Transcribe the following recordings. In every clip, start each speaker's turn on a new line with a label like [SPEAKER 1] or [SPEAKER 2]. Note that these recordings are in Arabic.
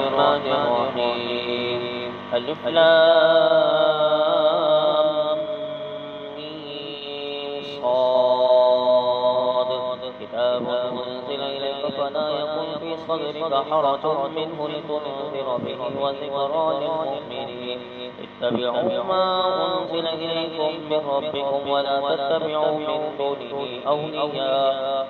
[SPEAKER 1] الرحمن الرحيم. ألف لام ميم صاد. كتاب أنزل إليك فلا يكن في صدرك حرج منه لتنذر به وذكرى للمؤمنين. اتبعوا ما أنزل إليكم من ربكم ولا تتبعوا من دونه أولياء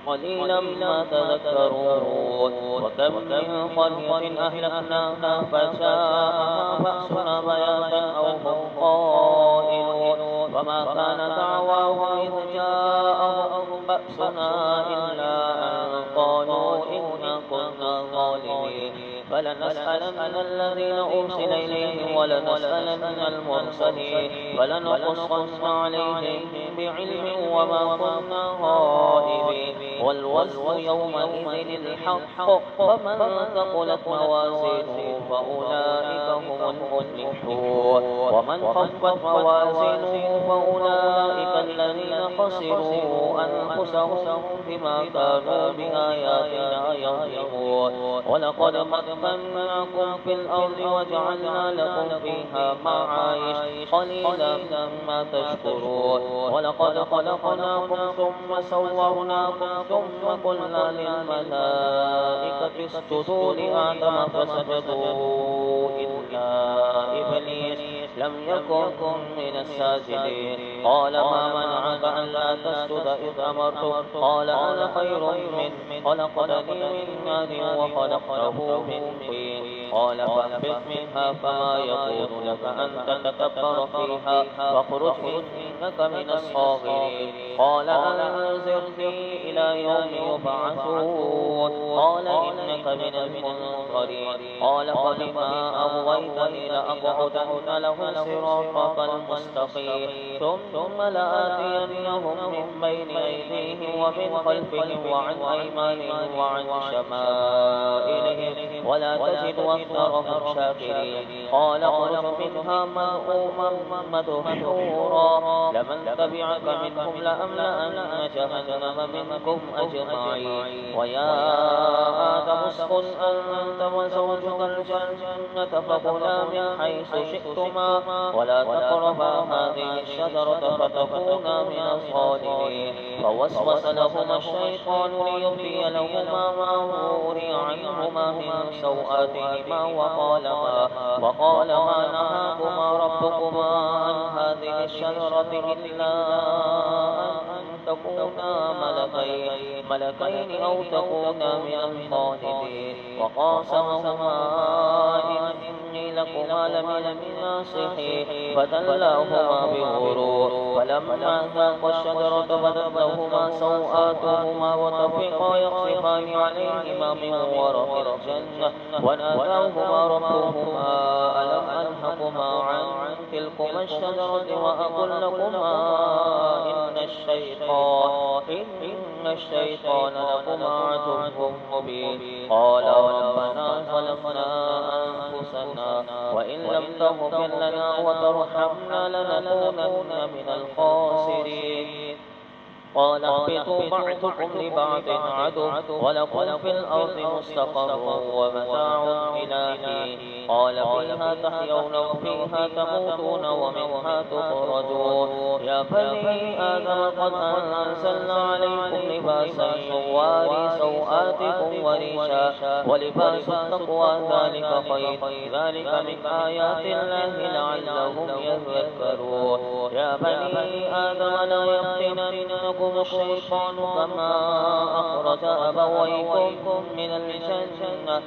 [SPEAKER 1] قليلا ما تذكرون. وكم من قرية أهلكناها فجاءها بأسنا بياتا أو هم قائلون وما كان دعواهم إذ جاءهم بأسنا إلا أن قالوا إنا كنا ظالمين. فلنسألن الذين أرسل إليهم ولنسألن المرسلين فلنقصن عليهم بعلم وما كنا غائبين. والوزن يومئذ الحق فمن ثقلت موازينه فأولئك هم المفلحون ومن خفت موازينه فأولئك الذين خسروا أنفسهم بما كانوا بآياتنا يظلمون. ولقد مكناكم في الأرض وجعلنا لكم فيها معايش قليلا ما تشكرون. ولقد خلقناكم ثم صورناكم ثم قلنا للملائكة اسجدوا لآدم فسجدوا إلا إبليس لم يكن من الساجدين. قال ما منعك ألا تسجد إذ أمرتك؟ قال أنا خير منه خلقتني من نار وخلقته من طين. قال فاهبط منها فما يكون لك أن تتكبر فيها فاخرج إنك من الصاغرين. قال أنذرني إلى يوم يبعثون. قال إنك من المنظرين. قال فبما أغويتني لأقعدن لهم صراطك المستقيم ثم لآتينهم من بين أيديهم ومن خلفهم وعن أيمانهم وعن شمائلهم ولا تجد أكثرهم شاكرين. قال اخرج منها مذءوما مدحورا لمن تبعك منهم لأملأن جهنم منكم أجمعين. ويا آدم اسكن أنت وزوجك الجنة فكلا من حيث شئتما ولا تقربا هذه الشجرة فتكونا من الظالمين. فوسوس لهما الشيطان ليبدي لهما ما وري عنهما من سوآتهما وقال ما نهاكما ربكما عن هذه الشجرة إلا أن تكونا ملكين أو تكونا من الخالدين. وقاسمهما إني لكما لمن الناصحين فدلاهما بغرور. فلما ذاقا الشجرة بدت لهما سوآتهما وطفقا يخصفان عليهما من ورق الجنة وناداهما ربهما ألم أنهكما عن تلكما الشجرة وأقل لكما إن الشيطان لكما عدو مبين. قال ربنا ظلمنا أنفسنا وإن لم تغفر لنا وترحمنا لنكونن من الخاسرين. قال اهبطوا بعضكم لبعض عدو ولكم في الأرض مستقر ومتاع إلى حين. قال فيها تحيون وفيها تموتون ومنها تخرجون. يا بني آدم قد أنزلنا عليكم لباسا يواري سوآتكم وريشا ولباس التقوى ذلك خير ذلك من آيات الله لعلهم يذكرون. يا بني آدم لا يفتننكم الشيطان كما أخرج أبويكم من الجنة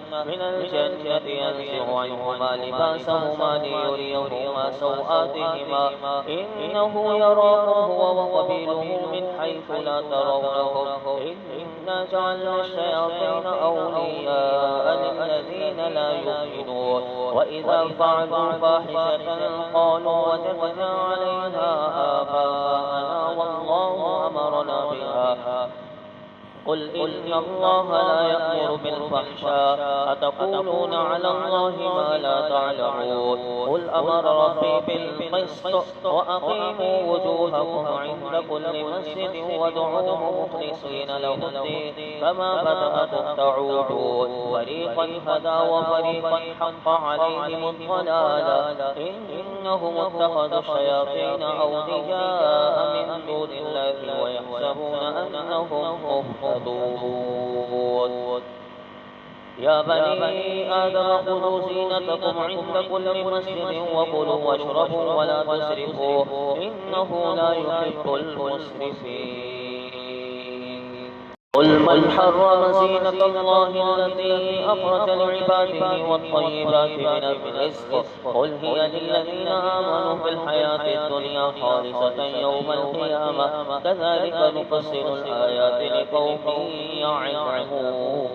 [SPEAKER 1] ينزع عنهما لباسهما ليريهما سوآتهما إنه يراكم هو وقبيله من حيث لا ترونهم إنا جعلنا الشياطين أولياء للذين لا يؤمنون. وإذا فعلوا فاحشة قالوا وجدنا عليها آباءنا والله أمرنا بها قل إن الله لا يأمر بالفحشاء أتقولون على الله ما لا تعلمون قل أمر ربي بالقسط وأقيموا وجوهكم عند كل مسجد وادعوه مخلصين له الدين كما بدأكم تعودون فريقا هدى وفريقا حق عليهم الضلالة إنهم اتخذوا الشياطين أولياء من دون الله ويحسبون أنهم مهتدون يا بني آدم خذوا زينتكم عند كل مسجد وكلوا واشربوا ولا تسرفوا إنه لا يحب المسرفين قل من حرم زينة الله التي أخرج لعباده والطيبات من الرزق قل هي للذين آمنوا في الحياة الدنيا خالصة يوم القيامة كذلك نفصل الآيات لقوم يعلمون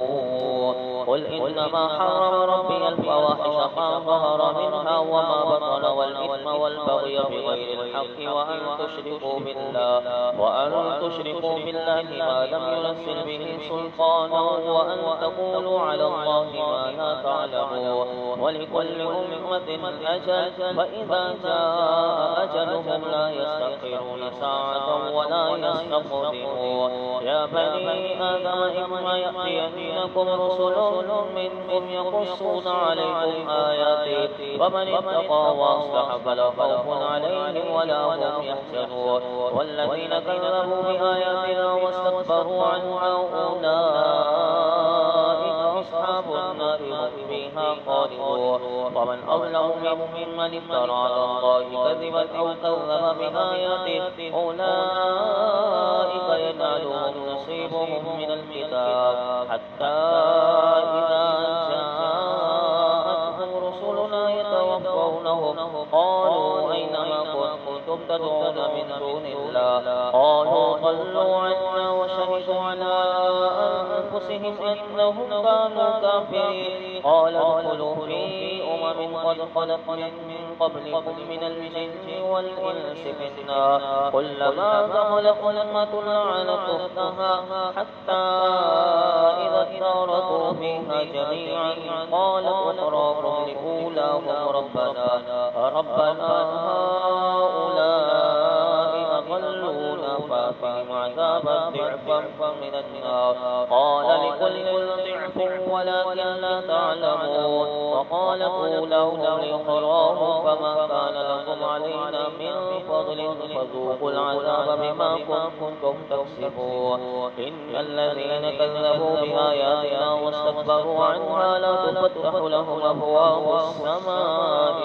[SPEAKER 1] قل إنما حرم ربي الفواحش ما ظهر منها وما بطن والإثم والبغي بغير الحق وأن تشركوا بالله ما لم ينزل به سلطانا وأن تقولوا على الله ما لا تعلمون ولكل أمة أجل فإذا جاء أجلهم لا يستأخرون ساعة ولا يستقدمون يا بني آدم إما يأتينكم رسل منكم يقصون عليكم آياتي فمن اتقى وأصلح فلا خوف عليهم ولا هم يحزنون والذين كذبوا بآياتنا واستكبروا عنها أولئك أصحاب النار هم فيها خالدون ومن أظلم ممن افترى على الله كذبا أو كذب بآياته أولئك ينالهم نصيبهم من الكتاب حتى إذا جاءتهم رسلنا يتوفونهم قالوا أين ما كنتم تدعون من دون الله قالوا ضلوا عنا وشهدوا على أنفسهم أنهم كانوا كافرين قال ادخلوا في أمم قد خلت من قبلكم من الجن والإنس في النار كلما دخلت أمة لعنت أختها حتى إذا اداركوا فيها جميعا قالت أخراهم لأولاهم ربنا هؤلاء أضلونا فأتهم عذابا ضعفا من النار قال لكل ضعف ولكن لا تعلمون وقال أولاهم لأخراهم فما كان لكم علينا من فضل فذوقوا العذاب بما كنتم تكسبون إن الذين كذبوا بآياتنا واستكبروا عنها لا تفتح لهم أبواب السماء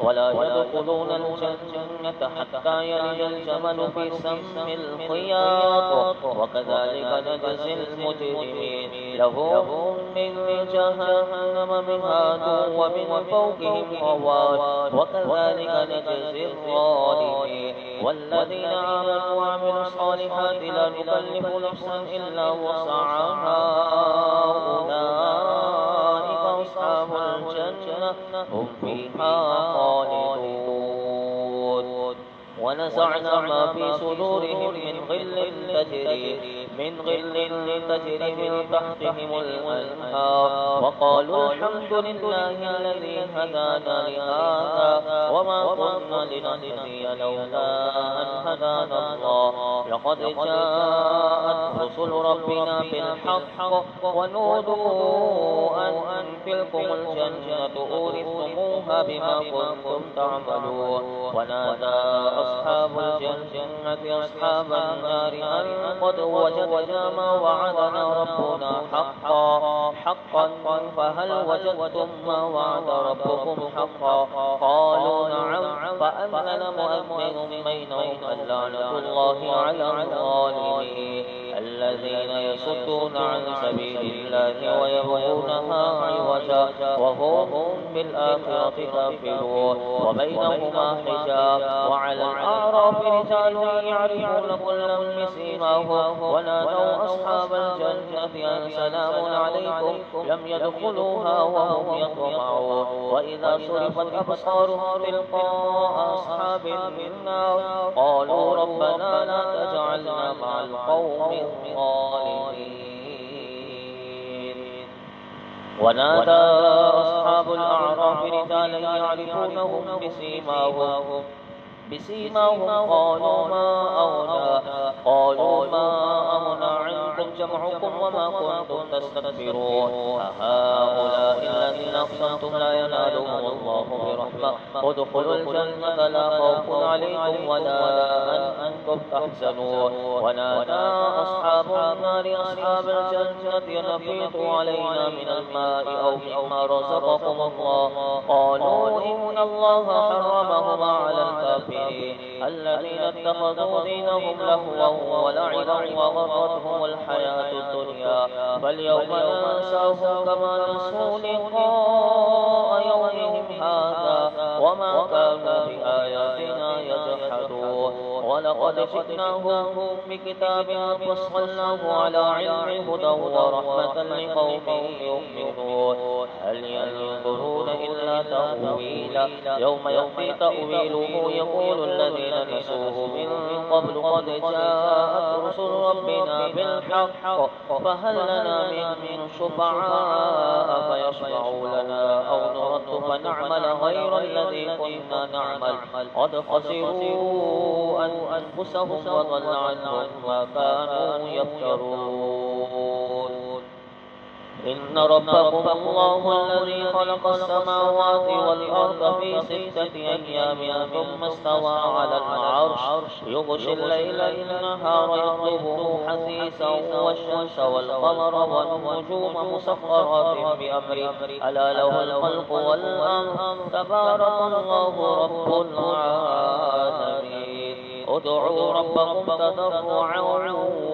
[SPEAKER 1] ولا يدخلون الجنة حتى يلج الجمل في سم الخياط وكذلك نجزي المجرمين لهم من جهنم مهاد ومن فوقهم غواش وكذلك نجزي الظالمين والذين آمنوا وعملوا الصالحات لا نكلف نفسا إلا وسعها أولئك أصحاب الجنة هم فيها خالدون ونزعنا ما في صدورهم من غل تجري من تحتهم الأنهار وقالوا الحمد لله الذي هدانا لهذا وما كنا لنهتدي لولا أن هدانا الله لقد جاءت رسل ربنا بالحق ونودوا أن تلكم الجنة أورثتموها بما كنتم تعملون ونادى أصحاب الجنة أصحاب النار أن قد وجدنا ما وعدنا ربنا حقا فهل وجدتم ما وعد ربكم حقا قالوا نعم فأذن مؤذن بينهم اللعنة الله على الظالمين الذين يصدون عن سبيل الله ويبغونها عوجا وهم بالآخرة كافرون وبينهما حجاب. وعلى الأعراف رجال يعرفون كلا بسيماهم ونادوا أصحاب الجنة أن سلام عليكم لم يدخلوها وهم يطمعون. وإذا صرفت أبصارهم تلقاء أصحاب النار قالوا ربنا لا تجعلنا مع القوم الظالمين. ونادى أصحاب الأعراف رجالا يعرفونهم بسيماهم قالوا ما أغنى عنكم جمعكم وما كنتم تستكبرون أهؤلاء الذين أقسمتم لا ينالهم الله برحمة ادخلوا الجنة لا خوف عليكم ولا أنتم تحزنون. ونادى أصحاب النار أصحاب الجنة نفيضوا علينا من الماء أو مما رزقكم الله قالوا إن الله حرمهما على الكافرين الذين اتخذوا دينهم لهوا ولعبا وغرتهم الحياة الدنيا فاليوم ننساهم كما نسوا لقاء يومهم هذا وما كانوا بآياتنا يجحدون. ولقد جئناهم بكتاب فصلناه على علم هدى ورحمة لقوم يؤمنون. هل ينظرون إلا تأويله يوم يأتي تأويله يقول الذين نسوه من قبل قد جاءت رسل ربنا بالحق فهل لنا من شفعاء فيشفعوا لنا أو نرد فنعمل غير الذي كنا نعمل قد خسروا أنفسهم وضل عنهم ما كانوا يفترون. إن ربكم الله الذي خلق السماوات والأرض في 6 أيام ثم استوى على العرش يغشي الليل النهار يطلبه حثيثا والشمس والقمر والنجوم مسخرات بأمره ألا له الخلق والأمر تبارك الله رب العالمين. ادعوا ربكم تضرعا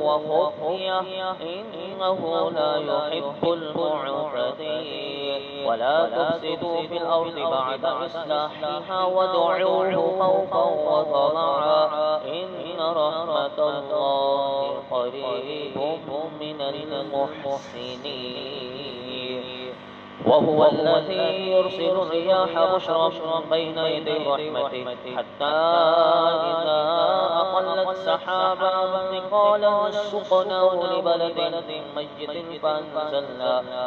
[SPEAKER 1] وخفية إنه لا يحب المعتدين. ولا تفسدوا في الأرض بعد إصلاحها وادعوه خوفا وطمعا إن رحمة الله قريب من المحسنين. وهو الذي يرسل الرياح بشرا بين يدي رحمته حتى إذا أقلت سحابا ثقالا سقناه لبلد ميت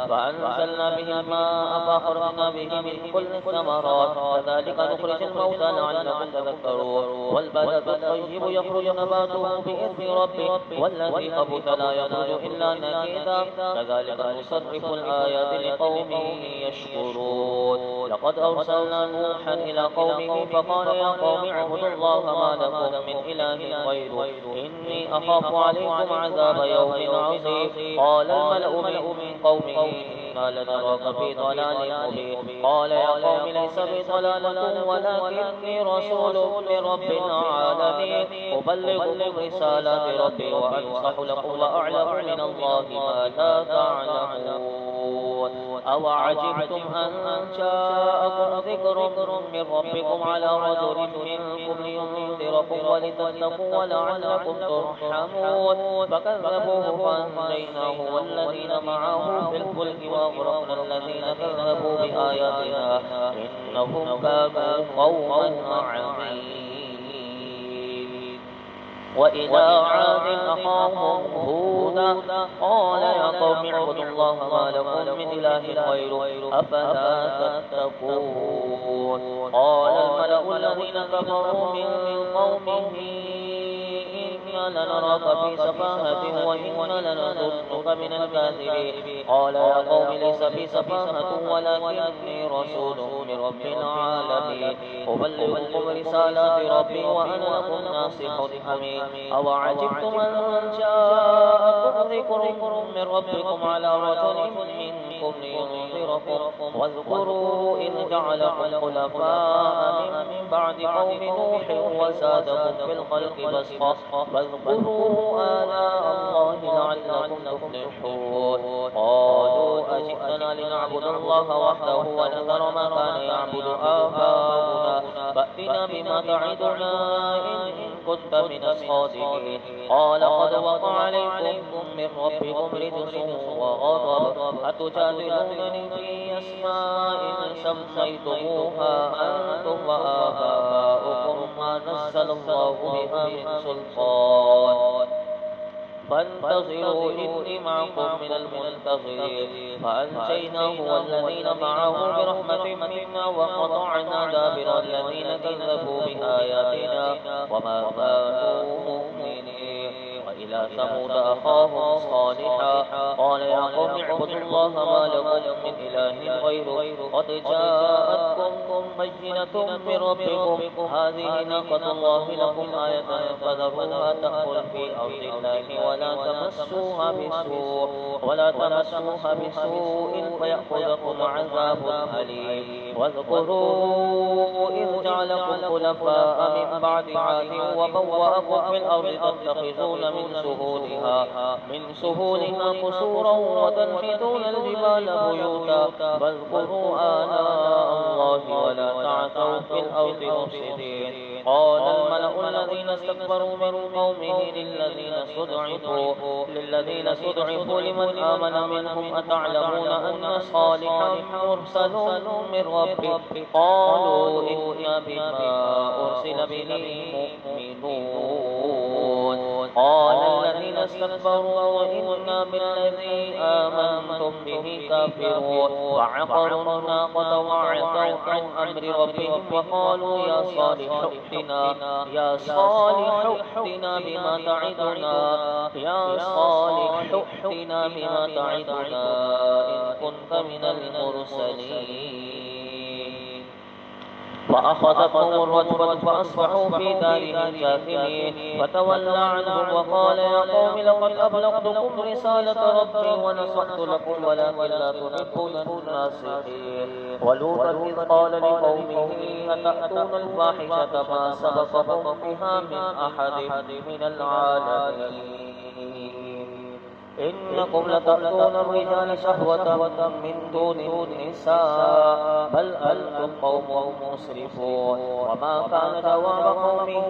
[SPEAKER 1] فأنزلنا به الماء فأخرجنا به من كل الثمرات كذلك نخرج الموتى لعلكم تذكرون. والبلد الطيب يخرج نباته بإذن ربه والذي خبث لا يخرج إلا نكدا كذلك نصرف الآيات لقوم يشكرون. لقد أرسلنا نوحا إلى قومه فقال يا قوم اعبدوا الله ما لكم من إله غيره إني أخاف عليكم عذاب يوم عظيم. قال الملأ من قومه إنا لنراك في ضلال مبين. قال يا قوم ليس بضلالة ولكني رسول من رب العالمين أبلغكم رسالات ربي وأنصح لكم وأعلم من الله ما لا تعلمون. أوعجبتم أن جاءكم ذكر من ربكم على رجل منكم لينذركم ولتتقوا ولعلكم ترحمون. فكذبوه فأنجيناه والذين معه في الفلك وأغرقنا الذين كذبوا بآياتنا إنهم كانوا قوما عمين. وإلى عاد أخاهم هودا قال يا قوم اعبدوا الله ما لكم من إله غيره أفلا تتقون. قال الملأ الذين كفروا من قومه إنا لنراك في سفاهة وإنا لنظنك من الكاذبين. قال يا قوم ليس بي سفاهة ولكني رسول من رب العالمين أبلغكم رسالات ربي وأنا لكم ناصح أمين. أوعجبتم أن جاءكم ذكر من ربكم على رجل منكم منكم لينذركم واذكروا إذ جعلكم خلفاء من بعد قوم نوح وزادكم في الخلق بسطة فاذكروا آلاء الله لعلكم تفلحون قالوا أجئتنا لنعبد الله وحده ونذر ما كان يعبد آباؤنا فأتنا بما تعدنا إن كنت من الصادقين قال قد وقع عليكم من ربكم رجس وغضب أتجادلونني في أسماء سميتموها أنتم وآباؤكم ما نزل الله بها من سلطان فانتظروا إني معكم من المنتظرين فأنجيناه والذين معه برحمة منا وقطعنا دابر الذين كذبوا بآياتنا وما كانوا مؤمنين وإلى ثمود أخاهم صالحا قال يا قوم اعبدوا الله ما لكم من إله غيره قد جاءتكم بينة من ربكم هذه ناقة الله لكم آية فذروها تأكل في أرض الله ولا تمسوها بسوء فيأخذكم عذاب أليم واذكروا إذ جعلكم خلفاء من بعد عاد وبوأكم في الأرض تتخذون من سهولها قصورا وتنحتون الجبال بيوتا فاذكروا آلاء الله ولا تعثوا في الأرض مفسدين قال الملأ الذين استكبروا من قومه للذين استضعفوا لمن آمن منهم أتعلمون أن صالحا مرسل من ربه قالوا إنا بما أرسل به مؤمنون قال الذين استكبروا إنا بالذي آمنتم به كافرون وعقروا الناقة وعتوا عن أمر ربهم وقالوا يا صالح ائتنا بما تعدنا إن كنت من المرسلين فأخذتهم الرجفة فأصبحوا في دارهم جاثمين فتولى عنهم وقال يا قوم لقد أبلغتكم رسالة ربي ونصحت لكم ولكن لا تحبون الناصحين ولوطا إذ قال لقومه أتأتون الفاحشة ما سبقكم بها من أحد من العالمين إنكم لتأتون الرجال شهوة من دون النساء بل أنتم قوم مسرفون وما كان جواب قومه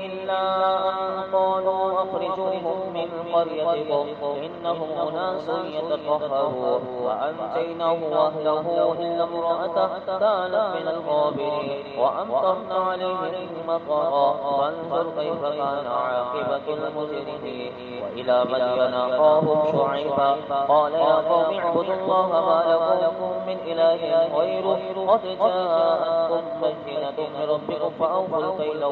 [SPEAKER 1] إلا أن قالوا أخرجوهم من قريتكم إنهم أناس يتطهرون وأنجيناه وأهله إلا امرأته كانت من الغابرين وأمطرنا عليهم مطرا فانظر كيف كان عاقبة المجرمين وإلى مدين أخاهم شعيبا قال يا قوم اعبدوا الله ما لكم من إله غيره قد جاءتكم بينة من ربكم فأوفوا الكيل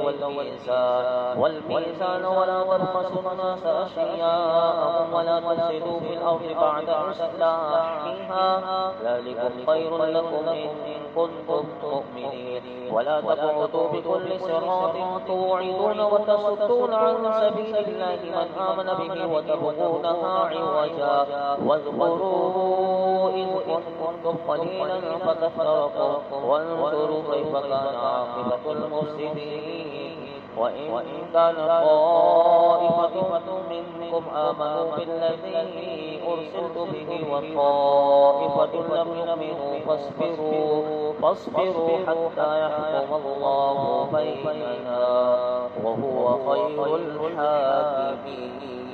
[SPEAKER 1] والميزان ولا تبخسوا الناس أشياءهم ولا تفسدوا في الأرض بعد إصلاحها ذلكم خير لكم إن كنتم مؤمنين ولا تقعدوا بكل صراط توعدون وتصدون عن سبيل الله من آمن به وتبغونها عوجا واذكروا إذ كنتم قليلا فكثركم وانظروا كيف كان عاقبة المفسدين وإن كان طائفة منكم آمنوا بالذي أرسلت به وطائفة لم يؤمنوا فاصبروا حتى يحكم الله بيننا وهو خير الحاكمين.